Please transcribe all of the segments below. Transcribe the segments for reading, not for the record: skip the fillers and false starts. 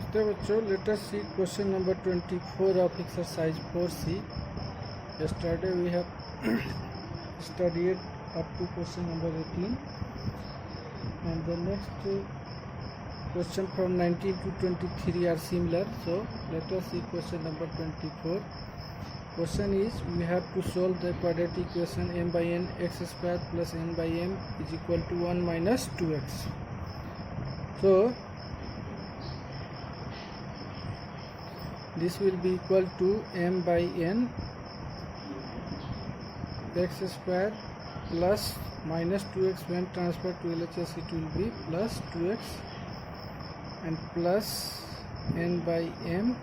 नमस्ते बच्चों, let us see question number 24 of exercise 4C. Yesterday we have studied up to question number 18, and the next question from 19 to 23 are similar. So let us see question number 24. Question is, we have to solve the quadratic equation m by n x square plus n by m is equal to 1 minus 2x. So this will be equal to m by n x square plus minus 2x. When transferred to LHS it will be plus 2x, and plus n by m,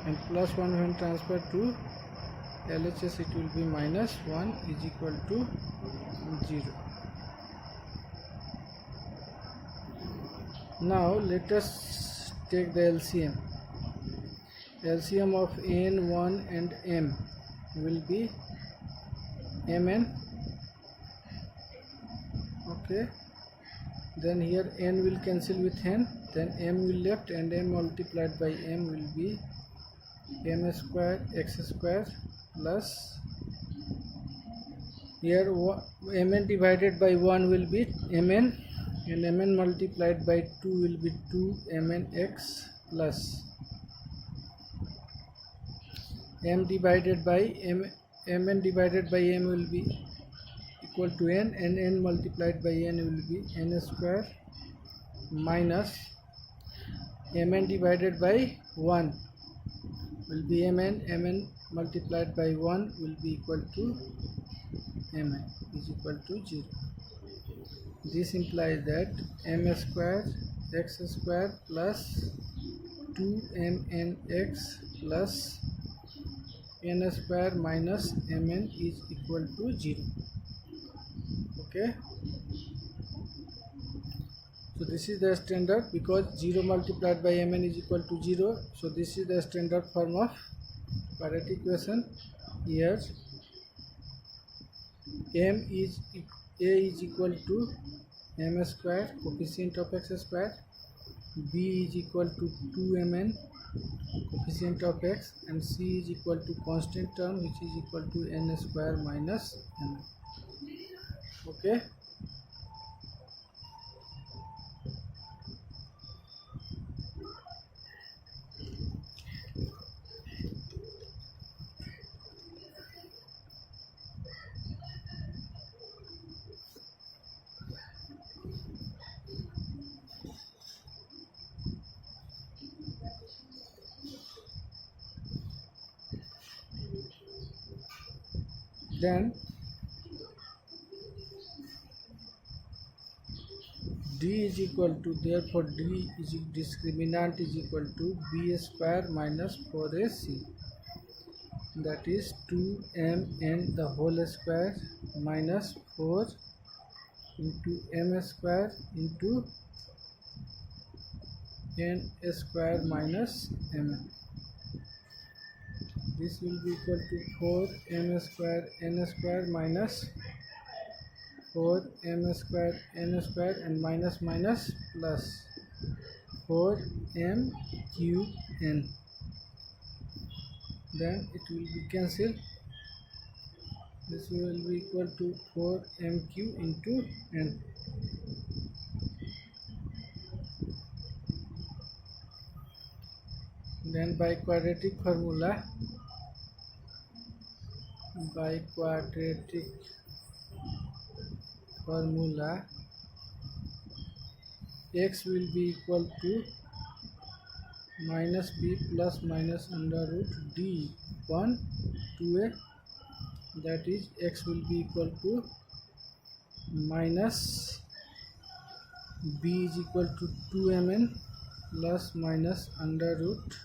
and plus 1 when transferred to LHS it will be minus 1 is equal to 0. Now let us take the LCM. LCM of n1 and m will be mn. Okay, then here n will cancel with n, then m will left, and m multiplied by m will be m square x square plus, here mn divided by 1 will be mn, and mn multiplied by 2 will be 2 mn x plus m divided by m, mn divided by m will be equal to n, and n multiplied by n will be n square minus mn divided by 1 will be mn, mn multiplied by 1 will be equal to mn is equal to 0. This implies that m square x square plus 2mnx plus n square minus mn is equal to 0. Okay, so this is the standard, because 0 multiplied by mn is equal to 0. So this is the standard form of quadratic equation. Here m is a is equal to m square coefficient of x square, b is equal to 2mn coefficient of x, and c is equal to constant term which is equal to n square minus m. Okay, then d is equal to, therefore d is discriminant is equal to b square minus 4ac, that is 2mn the whole square minus 4 into m square into n square minus mn. This will be equal to 4m square n square minus 4m square n square, and minus minus plus 4m cube n. Then it will be cancelled. This will be equal to 4m cube into n. Then by quadratic formula, x will be equal to minus b plus minus under root d upon 2a, that is x will be equal to minus b is equal to 2mn plus minus under root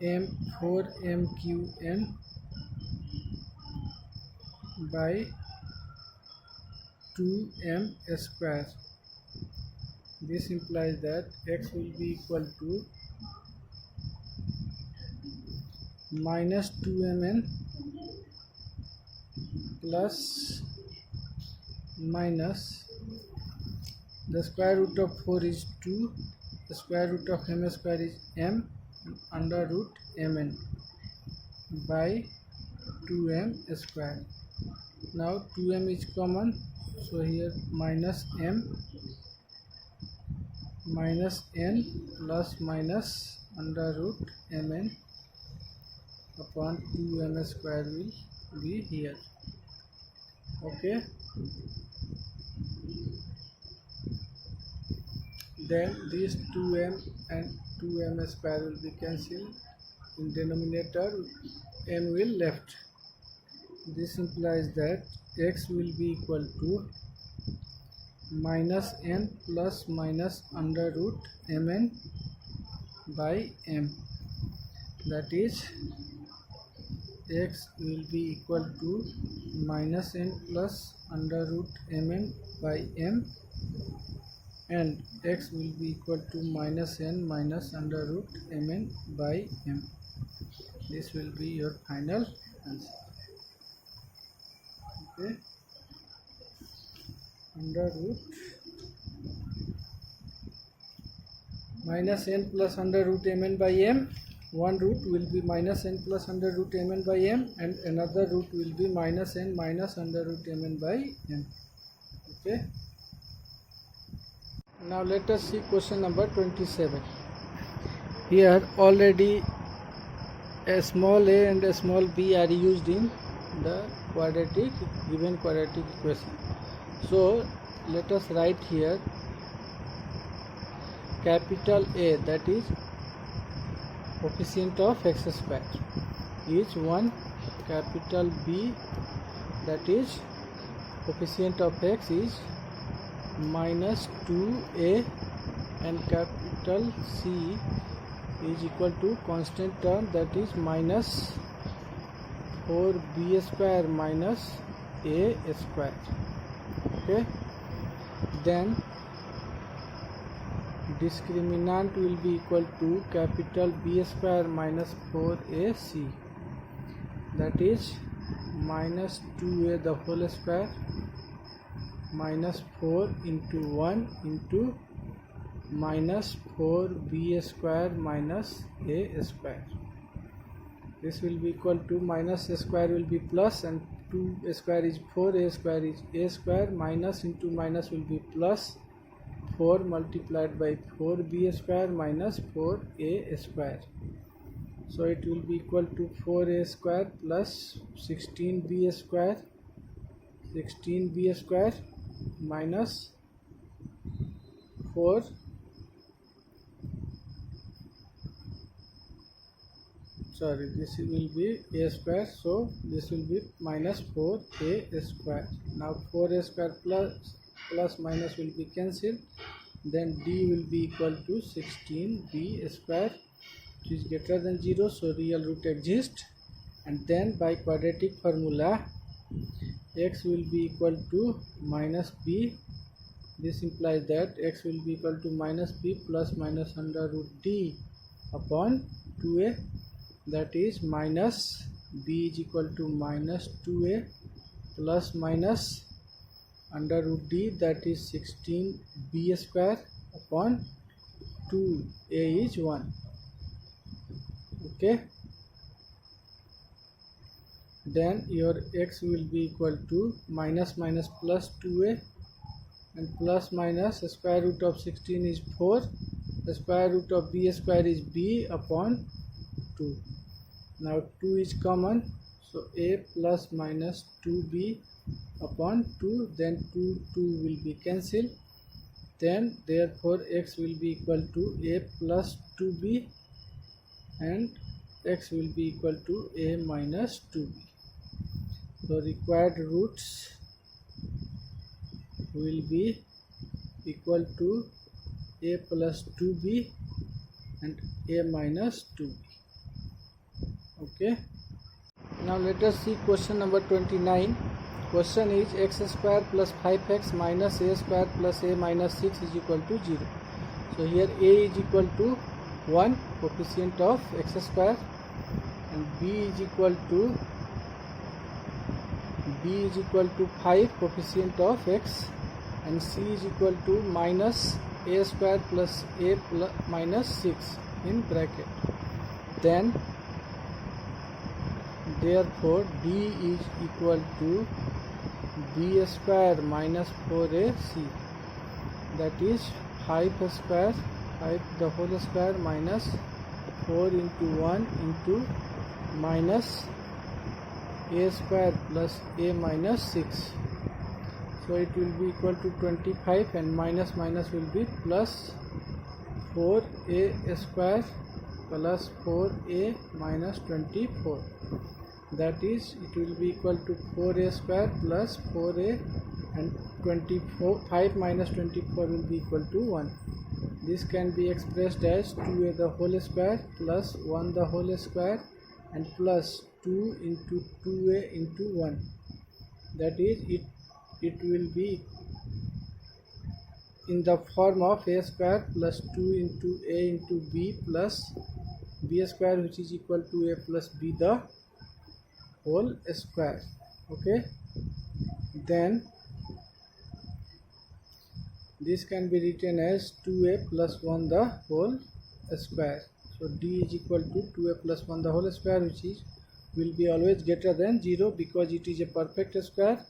m 4mqn by 2m square. This implies that x will be equal to minus 2mn plus minus the square root of 4 is 2, square root of m square is m and under root mn by 2m square. Now 2m is common, so here minus m minus n plus minus under root mn upon 2m square will be here. Okay, then these 2m and 2m square will be cancelled. In denominator m will left. This implies that x will be equal to minus n plus minus under root mn by m. That is, x will be equal to minus n plus under root mn by m, and x will be equal to minus n minus under root mn by m. This will be your final answer. Okay, under root minus n plus under root mn by m, one root will be minus n plus under root mn by m, and another root will be minus n minus under root mn by m. Okay, now let us see question number 27. Here already a small a and a small b are used in the given quadratic equation. So let us write here capital A, that is coefficient of x square, is 1, capital B, that is coefficient of x is minus 2a, and capital C is equal to constant term, that is minus 4b square minus a square. Okay, then discriminant will be equal to capital B square minus 4ac, that is minus 2a the whole square minus 4 into 1 into minus 4b square minus a square. This will be equal to minus a square will be plus, and 2 square is 4, a square is a square, minus into minus will be plus 4 multiplied by 4b square minus 4a square. So it will be equal to 4a square plus 16b square minus 4 this will be a square, so this will be minus 4a square. Now 4a square plus minus will be cancelled, then d will be equal to 16b square, which is greater than 0, so real root exists. And then by quadratic formula x will be equal to minus b. This implies that x will be equal to minus b plus minus under root d upon 2a, that is minus b is equal to minus 2a plus minus under root d, that is 16b square upon 2, a is 1. Okay, then your x will be equal to minus minus plus 2a, and plus minus square root of 16 is 4, the square root of b square is b upon 2. Now 2 is common, so a plus minus 2b upon 2, then 2 will be cancelled, then therefore x will be equal to a plus 2b, and x will be equal to a minus 2b. The required roots will be equal to a plus 2b and a minus 2b. Okay, now let us see question number 29. Question is x square plus 5x minus a square plus a minus 6 is equal to 0. So here a is equal to 1, coefficient of x square, and b is equal to 5, coefficient of x, and c is equal to minus a square plus a plus minus 6 in bracket. Then therefore d is equal to b square minus 4ac, that is 5 square, 5 the whole square minus 4 into 1 into minus a square plus a minus 6. So it will be equal to 25, and minus minus will be plus 4a square plus 4a minus 24. That is, it will be equal to 4a square plus 4a, and 24, 5 minus 24 will be equal to 1. This can be expressed as 2a the whole square plus 1 the whole square and plus 2 into 2a into 1. That is, it will be in the form of a square plus 2 into a into b plus b square, which is equal to a plus b the whole square. Okay, then this can be written as 2a plus 1 the whole square. So d is equal to 2a plus 1 the whole square, which is will be always greater than 0 because it is a perfect square,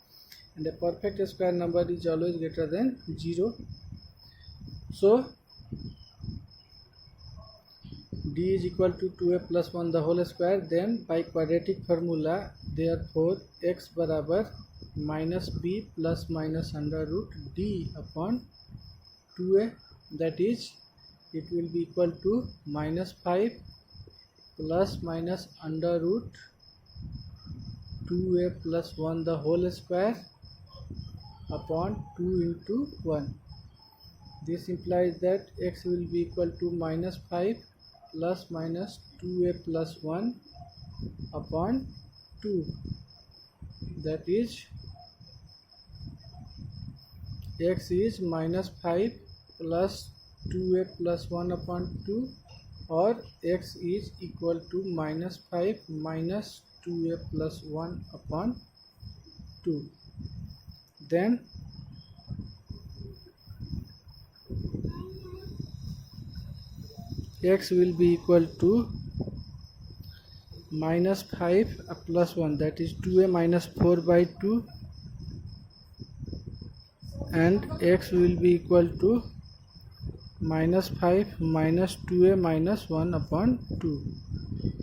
and a perfect square number is always greater than 0. So d is equal to 2a plus 1 the whole square. Then by quadratic formula, therefore x barabar minus b plus minus under root d upon 2a, that is, it will be equal to minus 5 plus minus under root 2a plus 1 the whole square upon 2 into 1. This implies that x will be equal to minus 5 plus minus 2a plus 1 upon 2. That is, x is minus 5 plus 2a plus 1 upon 2, or x is equal to minus 5 minus 2a plus 1 upon 2. Then x will be equal to minus 5 plus 1, that is 2a minus 4 by 2, and x will be equal to minus 5 minus 2a minus 1 upon 2,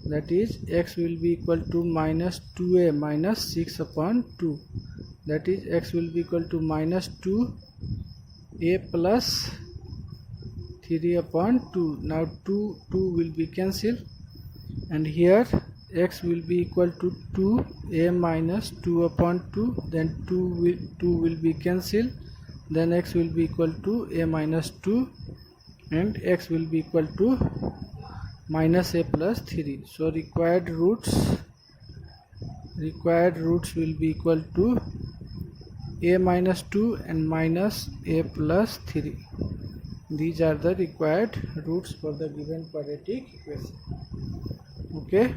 that is, x will be equal to minus 2a minus 6 upon 2, that is, x will be equal to minus 2a plus 3 upon 2. Now 2 will be cancelled, and here x will be equal to 2a minus 2 upon 2, then 2 will be cancelled, then x will be equal to a minus 2, and x will be equal to minus a plus 3. So required roots will be equal to a minus 2 and minus a plus 3. These are the required roots for the given quadratic equation. Okay,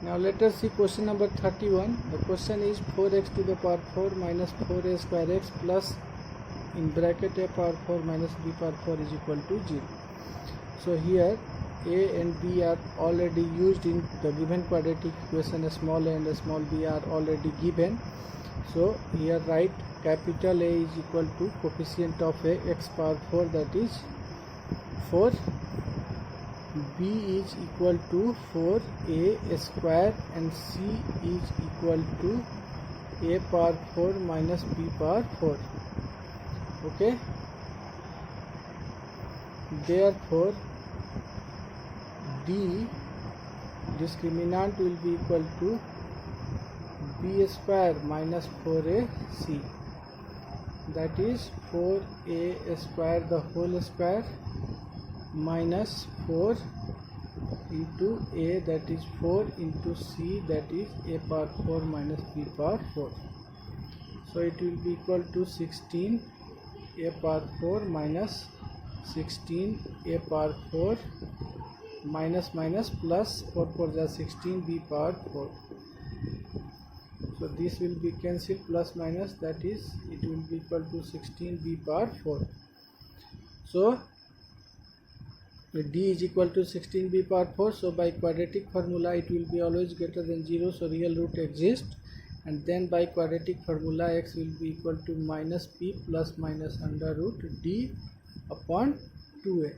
now let us see question number 31. The question is 4x to the power 4 minus 4a square x plus in bracket a power 4 minus b power 4 is equal to 0. So here a and b are already used in the given quadratic equation. A small a and a small b are already given. So here write capital A is equal to coefficient of a x power 4, that is 4. B is equal to 4a square and c is equal to a power 4 minus b power 4. Okay, therefore d discriminant will be equal to b square minus 4ac, that is 4a square the whole square minus 4 into a, that is 4 into c, that is a power 4 minus b power 4. So it will be equal to 16 a power 4 minus 16 a power 4 minus minus plus 4 4 is 16 b power 4. So this will be cancelled, plus minus, that is it will be equal to 16 b power 4. So d is equal to 16b power 4. So by quadratic formula it will be always greater than 0, so real root exists. And then by quadratic formula x will be equal to minus p plus minus under root d upon 2a,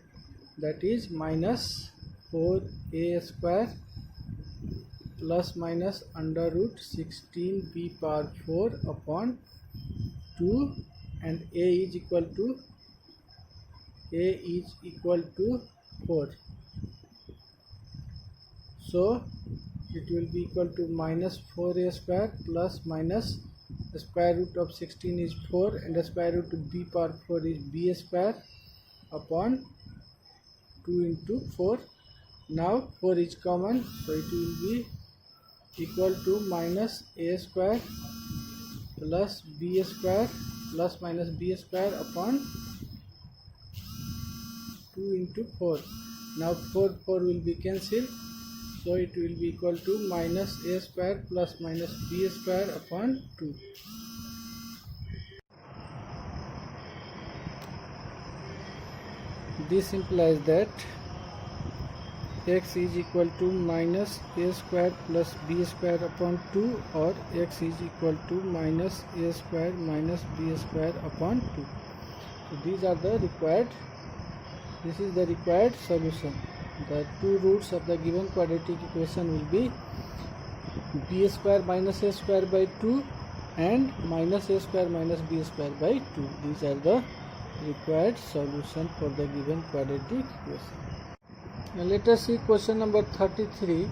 that is minus 4a square plus minus under root 16b power 4 upon 2, and a is equal to 4. So it will be equal to minus 4a square plus minus the square root of 16 is 4, and the square root of b power 4 is b square upon 2 into 4. Now 4 is common, so it will be equal to minus a square plus b square plus minus b square upon 2 into 4. Now 4 will be cancelled, so it will be equal to minus a square plus minus b square upon 2. This implies that x is equal to minus a square plus b square upon 2, or x is equal to minus a square minus b square upon 2. So these are the required, this is the required solution. The two roots of the given quadratic equation will be b square minus a square by 2 and minus a square minus b square by 2. These are the required solution for the given quadratic equation. Now let us see question number 33.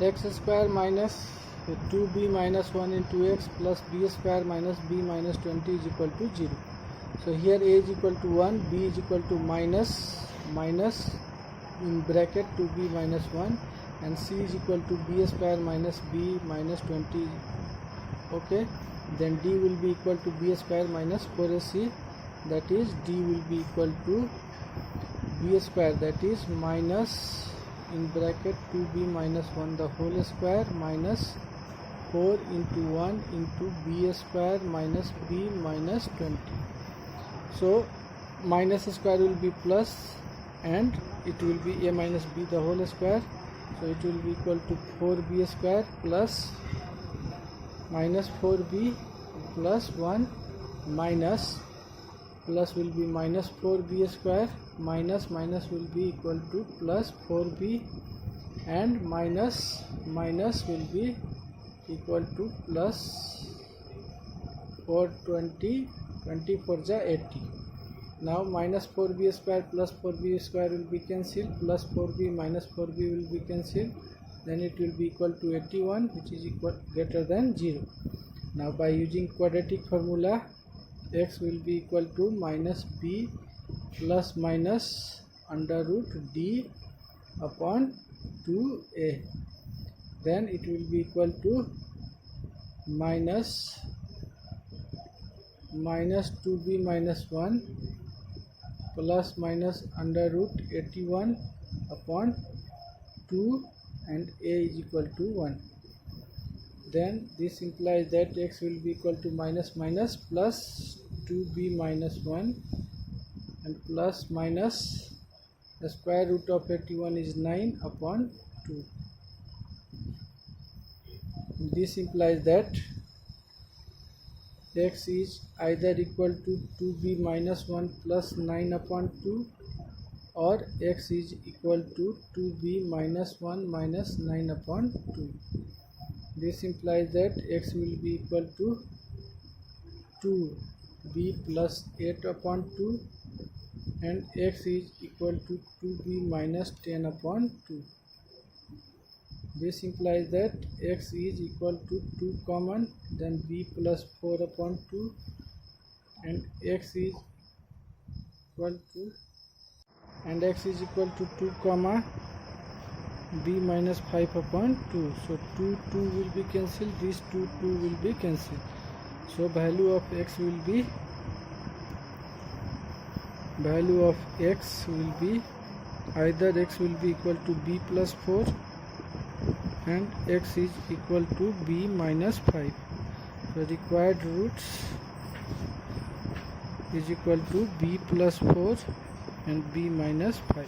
X square minus 2b minus 1 into x plus b square minus b minus 20 is equal to 0. So here a is equal to 1, b is equal to minus in bracket 2b minus 1, and c is equal to b square minus b minus 20. Okay, then d will be equal to b square minus 4ac, that is d will be equal to b square, that is minus in bracket 2b minus 1 the whole square minus 4 into 1 into b square minus b minus 20. So minus square will be plus, and it will be a minus b the whole square, so it will be equal to 4b square plus minus 4b plus 1 minus plus will be minus 4b square minus will be equal to plus 4b, and minus will be equal to plus 420, 24 ja 80. Now minus 4b square plus 4b square will be cancelled, plus 4b minus 4b will be cancelled, then it will be equal to 81, which is equal greater than 0. Now by using quadratic formula, x will be equal to minus b plus minus under root d upon 2a, then it will be equal to minus 2b minus 1 plus minus under root 81 upon 2, and a is equal to 1. Then this implies that x will be equal to minus plus 2b minus 1 and plus minus the square root of 81 is 9 upon 2. This implies that x is either equal to 2b minus 1 plus 9 upon 2, or x is equal to 2b minus 1 minus 9 upon 2. This implies that x will be equal to 2b plus 8 upon 2, and x is equal to 2b minus 10 upon 2. This implies that x is equal to 2 common, then b plus 4 upon 2, and x is equal to 2 comma b minus 5 upon 2. So 2 will be cancelled, these 2 will be cancelled. So value of x will be either x will be equal to b plus 4 and x is equal to b minus 5. The required roots is equal to b plus 4 and b minus 5.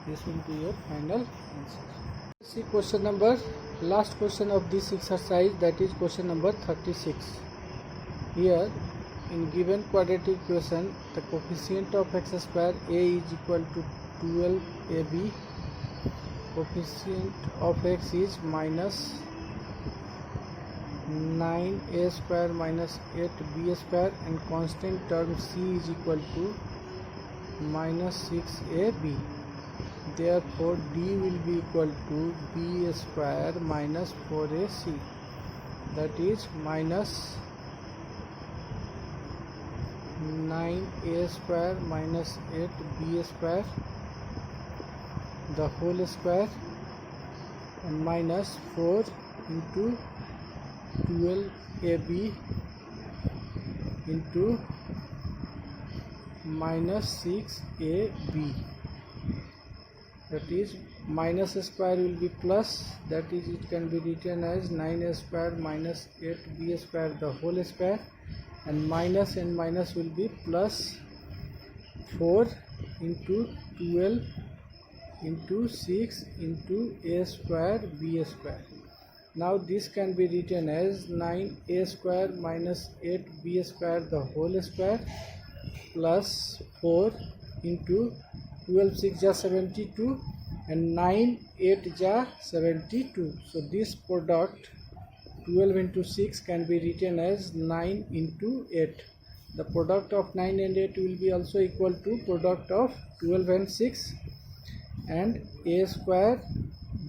This will be your final answer. See question number, last question of this exercise, that is question number 36. Here in given quadratic equation, the coefficient of x square a is equal to 12ab, coefficient of x is minus 9a square minus 8b square, and constant term c is equal to minus 6ab. Therefore d will be equal to b square minus 4ac, that is minus 9a square minus 8b square the whole square, and minus 4 into 12ab into minus 6ab, that is minus square will be plus, that is it can be written as 9a square minus 8b square the whole square, and minus will be plus 4 into 12 into 6 into a square b square. Now this can be written as 9a square minus 8b square the whole square plus 4 into 12 6 ja 72 and 9 8 ja 72. So this product 12 into 6 can be written as 9 into 8. The product of 9 and 8 will be also equal to product of 12 and 6 and a square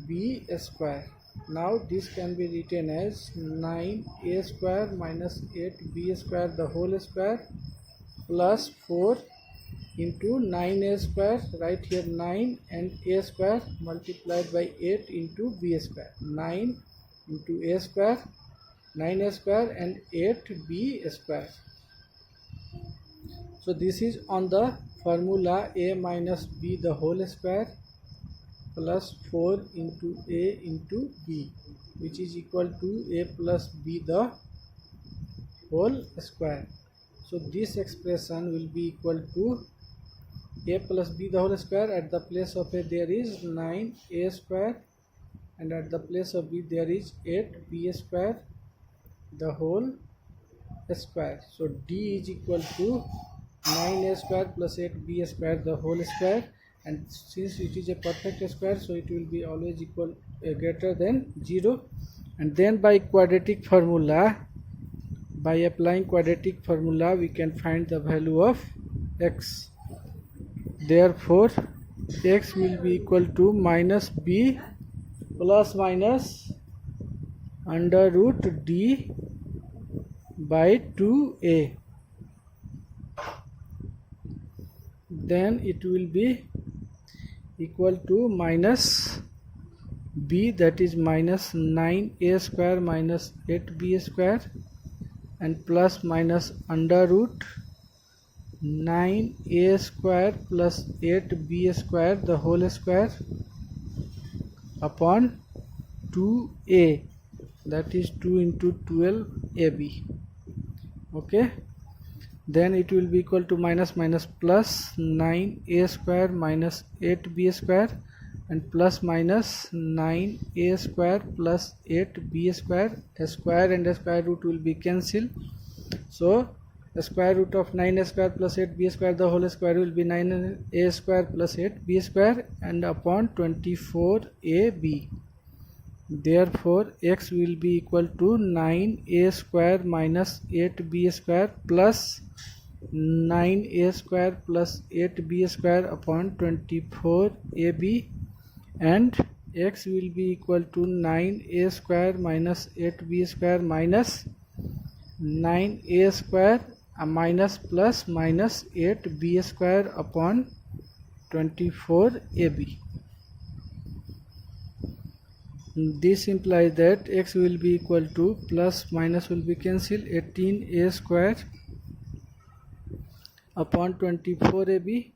b square. Now this can be written as 9a square minus 8b square the whole square plus 4 into 9a square, right here 9 and a square multiplied by 8 into b square, 9 into a square, 9a square and 8b square. So this is on the formula a minus b the whole square plus 4 into a into b, which is equal to a plus b the whole square. So this expression will be equal to a plus b the whole square. At the place of a there is 9a square, and at the place of b there is 8b square the whole square. So d is equal to 9a square plus 8b square the whole square, and since it is a perfect square, so it will be always equal greater than 0. And then by quadratic formula, by applying quadratic formula, we can find the value of x. Therefore x will be equal to minus b plus minus under root d by 2a. Then it will be equal to minus b, that is minus 9a square minus 8b square, and plus minus under root 9a square plus 8b square the whole square upon 2a, that is 2 into 12ab. Okay, then it will be equal to minus plus 9a square minus 8b square and plus minus 9a square plus 8b square. A square and a square root will be cancelled, so the square root of 9a square plus 8b square the whole square will be 9a square plus 8b square and upon 24ab. Therefore x will be equal to 9a square minus 8b square plus 9a square plus 8b square upon 24ab, and x will be equal to 9a square minus 8b square minus 9a square minus plus minus 8b square upon 24ab. This implies that x will be equal to plus minus will be cancelled 18a square upon 24ab,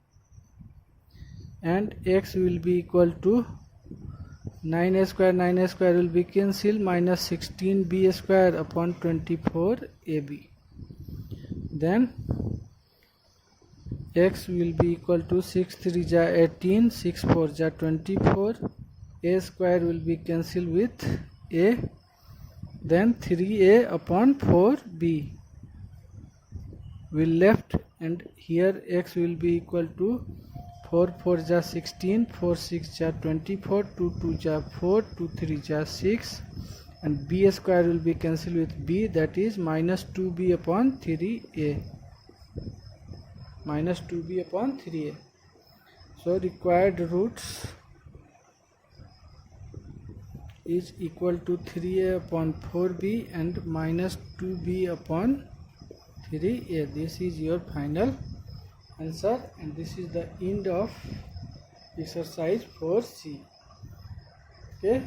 and x will be equal to 9a square will be cancelled minus 16b square upon 24ab. Then x will be equal to 6 3 ja 18, 6 4 ja 24. A square will be cancelled with a, then 3a upon 4b will left, and here x will be equal to 4 4 ja 16, 4 6 ja 24, 2 2 ja 4, 2 3 ja 6, and b square will be cancelled with b, that is minus 2b upon 3a, minus 2b upon 3a. So required roots is equal to 3a upon 4b and minus 2b upon 3a. This is your final answer, and this is the end of exercise 4C. Okay.